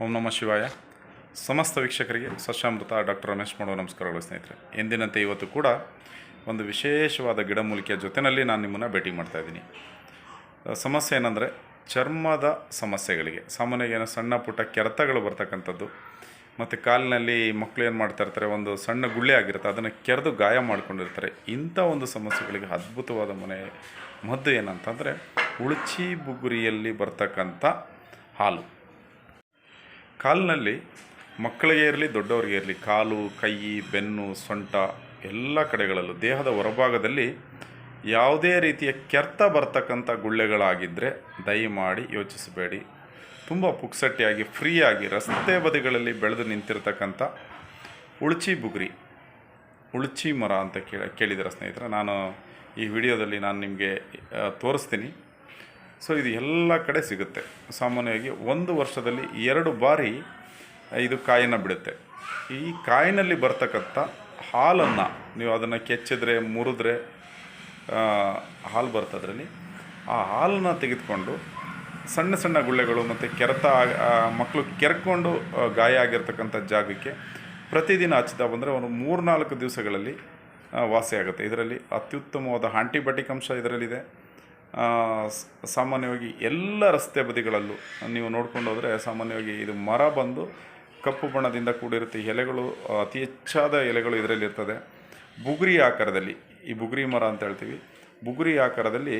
ಓಂ ನಮಃ ಶಿವಾಯ. ಸಮಸ್ತ ವೀಕ್ಷಕರಿಗೆ ಸಸ್ಯಾಮೃತ ಡಾಕ್ಟರ್ ರಮೇಶ್ ಮಾಡುವ ನಮಸ್ಕಾರಗಳು ಸ್ನೇಹಿತರೆ. ಎಂದಿನಂತೆ ಇವತ್ತು ಕೂಡ ಒಂದು ವಿಶೇಷವಾದ ಗಿಡಮೂಲಿಕೆಯ ಜೊತೆಯಲ್ಲಿ ನಾನು ನಿಮ್ಮನ್ನು ಭೇಟಿ ಮಾಡ್ತಾಯಿದ್ದೀನಿ. ಸಮಸ್ಯೆ ಏನಂದರೆ ಚರ್ಮದ ಸಮಸ್ಯೆಗಳಿಗೆ ಸಾಮಾನ್ಯವಾಗಿ ಏನೋ ಸಣ್ಣ ಪುಟ್ಟ ಕೆರೆತಗಳು ಬರ್ತಕ್ಕಂಥದ್ದು, ಮತ್ತು ಕಾಲಿನಲ್ಲಿ ಮಕ್ಕಳು ಏನು ಮಾಡ್ತಾ ಇರ್ತಾರೆ, ಒಂದು ಸಣ್ಣ ಗುಳ್ಳೆ ಆಗಿರುತ್ತೆ, ಅದನ್ನು ಕೆರೆದು ಗಾಯ ಮಾಡ್ಕೊಂಡಿರ್ತಾರೆ. ಇಂಥ ಒಂದು ಸಮಸ್ಯೆಗಳಿಗೆ ಅದ್ಭುತವಾದ ಮದ್ದು ಏನಂತಂದರೆ ಉಳುಚಿ ಬುಗುರಿಯಲ್ಲಿ ಬರ್ತಕ್ಕಂಥ ಹಾಲು. ಕಾಲಿನಲ್ಲಿ ಮಕ್ಕಳಿಗೆ ಇರಲಿ ದೊಡ್ಡವರಿಗೆ ಇರಲಿ, ಕಾಲು, ಕೈ, ಬೆನ್ನು, ಸೊಂಟ ಎಲ್ಲ ಕಡೆಗಳಲ್ಲೂ ದೇಹದ ಹೊರಭಾಗದಲ್ಲಿ ಯಾವುದೇ ರೀತಿಯ ಕೆರೆತ ಬರ್ತಕ್ಕಂಥ ಗುಳ್ಳೆಗಳಾಗಿದ್ದರೆ ದಯಮಾಡಿ ಯೋಚಿಸಬೇಡಿ. ತುಂಬ ಪುಕ್ಸಟ್ಟಿಯಾಗಿ ಫ್ರೀಯಾಗಿ ರಸ್ತೆ ಬದಿಗಳಲ್ಲಿ ಬೆಳೆದು ನಿಂತಿರ್ತಕ್ಕಂಥ ಉಳುಚಿ ಬುಗುರಿ, ಉಳುಚಿ ಮರ ಅಂತ ಕೇಳಿದರೆ ಸ್ನೇಹಿತರೆ, ನಾನು ಈ ವಿಡಿಯೋದಲ್ಲಿ ನಾನು ನಿಮಗೆ ತೋರಿಸ್ತೀನಿ. ಸೊ ಇದು ಎಲ್ಲ ಕಡೆ ಸಿಗುತ್ತೆ. ಸಾಮಾನ್ಯವಾಗಿ ಒಂದು ವರ್ಷದಲ್ಲಿ 2 ಬಾರಿ ಇದು ಕಾಯನ್ನು ಬಿಡುತ್ತೆ. ಈ ಕಾಯಿನಲ್ಲಿ ಬರ್ತಕ್ಕಂಥ ಹಾಲನ್ನು ನೀವು ಅದನ್ನು ಕೆಚ್ಚಿದ್ರೆ, ಮುರಿದ್ರೆ ಹಾಲು ಬರ್ತದ್ರಲ್ಲಿ, ಆ ಹಾಲನ್ನು ತೆಗೆದುಕೊಂಡು ಸಣ್ಣ ಸಣ್ಣ ಗುಳ್ಳೆಗಳು ಮತ್ತು ಕೆರೆತ ಮಕ್ಕಳು ಕೆರ್ಕೊಂಡು ಗಾಯ ಆಗಿರ್ತಕ್ಕಂಥ ಜಾಗಕ್ಕೆ ಪ್ರತಿದಿನ ಹಚ್ತಾ ಬಂದರೆ ಒಂದು 3-4 ದಿವಸಗಳಲ್ಲಿ ವಾಸಿಯಾಗುತ್ತೆ. ಇದರಲ್ಲಿ ಅತ್ಯುತ್ತಮವಾದ ಆಂಟಿಬಯೋಟಿಕ್ ಅಂಶ ಇದರಲ್ಲಿದೆ. ಸಾಮಾನ್ಯವಾಗಿ ಎಲ್ಲ ರಸ್ತೆ ಬದಿಗಳಲ್ಲೂ ನೀವು ನೋಡ್ಕೊಂಡು ಹೋದರೆ ಸಾಮಾನ್ಯವಾಗಿ ಇದು ಮರ ಬಂದು ಕಪ್ಪು ಬಣ್ಣದಿಂದ ಕೂಡಿರುತ್ತೆ. ಎಲೆಗಳು ಅತಿ ಹೆಚ್ಚಾದ ಎಲೆಗಳು ಇದರಲ್ಲಿ ಇರ್ತದೆ. ಬುಗುರಿ ಆಕಾರದಲ್ಲಿ, ಈ ಬುಗುರಿ ಮರ ಅಂತ ಹೇಳ್ತೀವಿ, ಬುಗುರಿ ಆಕಾರದಲ್ಲಿ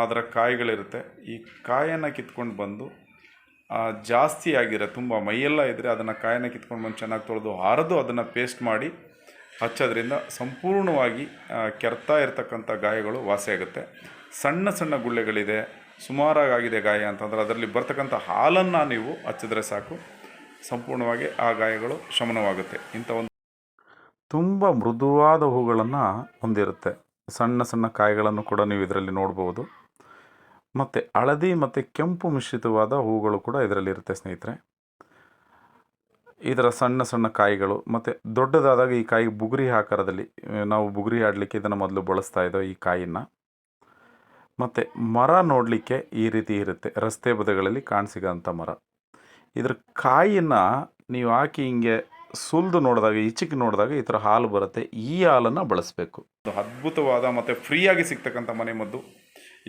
ಅದರ ಕಾಯಿಗಳಿರುತ್ತೆ. ಈ ಕಾಯನ್ನು ಕಿತ್ಕೊಂಡು ಬಂದು ಜಾಸ್ತಿ ಆಗಿರೋ ತುಂಬ ಮೈಯೆಲ್ಲ ಇದ್ದರೆ ಅದನ್ನು ಕಾಯನ್ನು ಕಿತ್ಕೊಂಡು ಬಂದು ಚೆನ್ನಾಗಿ ತೊಳೆದು ಹರಿದು ಅದನ್ನು ಪೇಸ್ಟ್ ಮಾಡಿ ಹಚ್ಚೋದ್ರಿಂದ ಸಂಪೂರ್ಣವಾಗಿ ಕೆರ್ತಾ ಇರ್ತಕ್ಕಂಥ ಗಾಯಗಳು ವಾಸಿಯಾಗುತ್ತೆ. ಸಣ್ಣ ಸಣ್ಣ ಗುಳ್ಳೆಗಳಿದೆ, ಸುಮಾರಾಗಿದೆ ಗಾಯ ಅಂತಂದರೆ ಅದರಲ್ಲಿ ಬರ್ತಕ್ಕಂಥ ಹಾಲನ್ನು ನೀವು ಹಚ್ಚಿದ್ರೆ ಸಾಕು, ಸಂಪೂರ್ಣವಾಗಿ ಆ ಗಾಯಗಳು ಶಮನವಾಗುತ್ತೆ. ಇಂಥ ಒಂದು ತುಂಬ ಮೃದುವಾದ ಹೂಗಳನ್ನು ಹೊಂದಿರುತ್ತೆ. ಸಣ್ಣ ಸಣ್ಣ ಕಾಯಿಗಳನ್ನು ಕೂಡ ನೀವು ಇದರಲ್ಲಿ ನೋಡ್ಬೋದು. ಮತ್ತು ಹಳದಿ ಮತ್ತು ಕೆಂಪು ಮಿಶ್ರಿತವಾದ ಹೂಗಳು ಕೂಡ ಇದರಲ್ಲಿರುತ್ತೆ ಸ್ನೇಹಿತರೆ. ಇದರ ಸಣ್ಣ ಸಣ್ಣ ಕಾಯಿಗಳು ಮತ್ತು ದೊಡ್ಡದಾದಾಗ ಈ ಕಾಯಿ ಬುಗುರಿ ಆಕಾರದಲ್ಲಿ, ನಾವು ಬುಗುರಿ ಆಡಲಿಕ್ಕೆ ಇದನ್ನು ಮೊದಲು ಬಳಸ್ತಾ ಇದ್ದೋ ಈ ಕಾಯಿಯನ್ನು. ಮತ್ತು ಮರ ನೋಡಲಿಕ್ಕೆ ಈ ರೀತಿ ಇರುತ್ತೆ, ರಸ್ತೆ ಬದಿಗಳಲ್ಲಿ ಕಾಣಸಿಗೋಂಥ ಮರ. ಇದ್ರ ಕಾಯಿಯನ್ನು ನೀವು ಹಾಕಿ ಹಿಂಗೆ ಸುಲಿದು ನೋಡಿದಾಗ, ಈಚೆಗೆ ನೋಡಿದಾಗ ಈ ಥರ ಹಾಲು ಬರುತ್ತೆ. ಈ ಹಾಲನ್ನು ಬಳಸಬೇಕು. ಅದ್ಭುತವಾದ ಮತ್ತು ಫ್ರೀಯಾಗಿ ಸಿಗ್ತಕ್ಕಂಥ ಮನೆಮದ್ದು.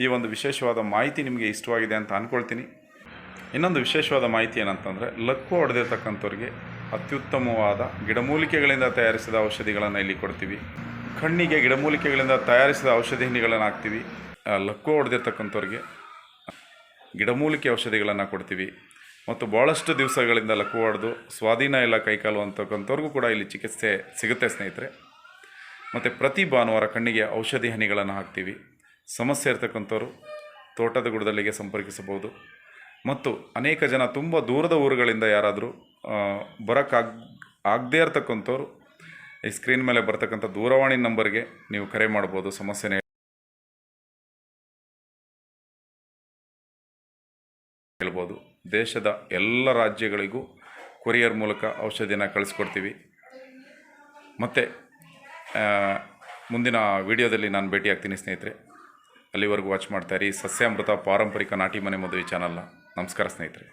ಈ ಒಂದು ವಿಶೇಷವಾದ ಮಾಹಿತಿ ನಿಮಗೆ ಇಷ್ಟವಾಗಿದೆ ಅಂತ ಅಂದ್ಕೊಳ್ತೀನಿ. ಇನ್ನೊಂದು ವಿಶೇಷವಾದ ಮಾಹಿತಿ ಏನಂತಂದರೆ, ಲಕ್ಕು ಹೊಡೆದಿರ್ತಕ್ಕಂಥವ್ರಿಗೆ ಅತ್ಯುತ್ತಮವಾದ ಗಿಡಮೂಲಿಕೆಗಳಿಂದ ತಯಾರಿಸಿದ ಔಷಧಿಗಳನ್ನು ಇಲ್ಲಿ ಕೊಡ್ತೀವಿ. ಕಣ್ಣಿಗೆ ಗಿಡಮೂಲಿಕೆಗಳಿಂದ ತಯಾರಿಸಿದ ಔಷಧಿಗಳನ್ನು ಹಾಕ್ತೀವಿ. ಲಕ್ಕು ಹೊಡೆದಿರ್ತಕ್ಕಂಥವ್ರಿಗೆ ಗಿಡಮೂಲಿಕೆ ಔಷಧಿಗಳನ್ನು ಕೊಡ್ತೀವಿ. ಮತ್ತು ಭಾಳಷ್ಟು ದಿವಸಗಳಿಂದ ಲಕ್ಕು ಹೊಡೆದು ಸ್ವಾಧೀನ ಇಲ್ಲ ಕೈಕಾಲು ಅಂತಕ್ಕಂಥವ್ರಿಗೂ ಕೂಡ ಇಲ್ಲಿ ಚಿಕಿತ್ಸೆ ಸಿಗುತ್ತೆ ಸ್ನೇಹಿತರೆ. ಮತ್ತು ಪ್ರತಿ ಭಾನುವಾರ ಕಣ್ಣಿಗೆ ಔಷಧಿ ಹನಿಗಳನ್ನು ಹಾಕ್ತೀವಿ. ಸಮಸ್ಯೆ ಇರ್ತಕ್ಕಂಥವ್ರು ತೋಟದ ಗುಡದಲ್ಲಿಗೆ ಸಂಪರ್ಕಿಸಬಹುದು. ಮತ್ತು ಅನೇಕ ಜನ ತುಂಬ ದೂರದ ಊರುಗಳಿಂದ ಯಾರಾದರೂ ಆಗದೇ ಇರ್ತಕ್ಕಂಥವ್ರು ಈ ಸ್ಕ್ರೀನ್ ಮೇಲೆ ಬರ್ತಕ್ಕಂಥ ದೂರವಾಣಿ ನಂಬರ್ಗೆ ನೀವು ಕರೆ ಮಾಡ್ಬೋದು. ಸಮಸ್ಯೆನೇ ಹೇಳ್ಬೋದು. ದೇಶದ ಎಲ್ಲ ರಾಜ್ಯಗಳಿಗೂ ಕೊರಿಯರ್ ಮೂಲಕ ಔಷಧಿನ ಕಳಿಸ್ಕೊಡ್ತೀವಿ. ಮತ್ತು ಮುಂದಿನ ವಿಡಿಯೋದಲ್ಲಿ ನಾನು ಭೇಟಿಯಾಗ್ತೀನಿ ಸ್ನೇಹಿತರೆ. ಅಲ್ಲಿವರೆಗೂ ವಾಚ್ ಮಾಡ್ತಾಯಿರಿ ಸಸ್ಯಾಮೃತ ಪಾರಂಪರಿಕ ನಾಟಿ ಮನೆ ಮದುವೆ ಚಾನಲ್ನ. ನಮಸ್ಕಾರ ಸ್ನೇಹಿತರೆ.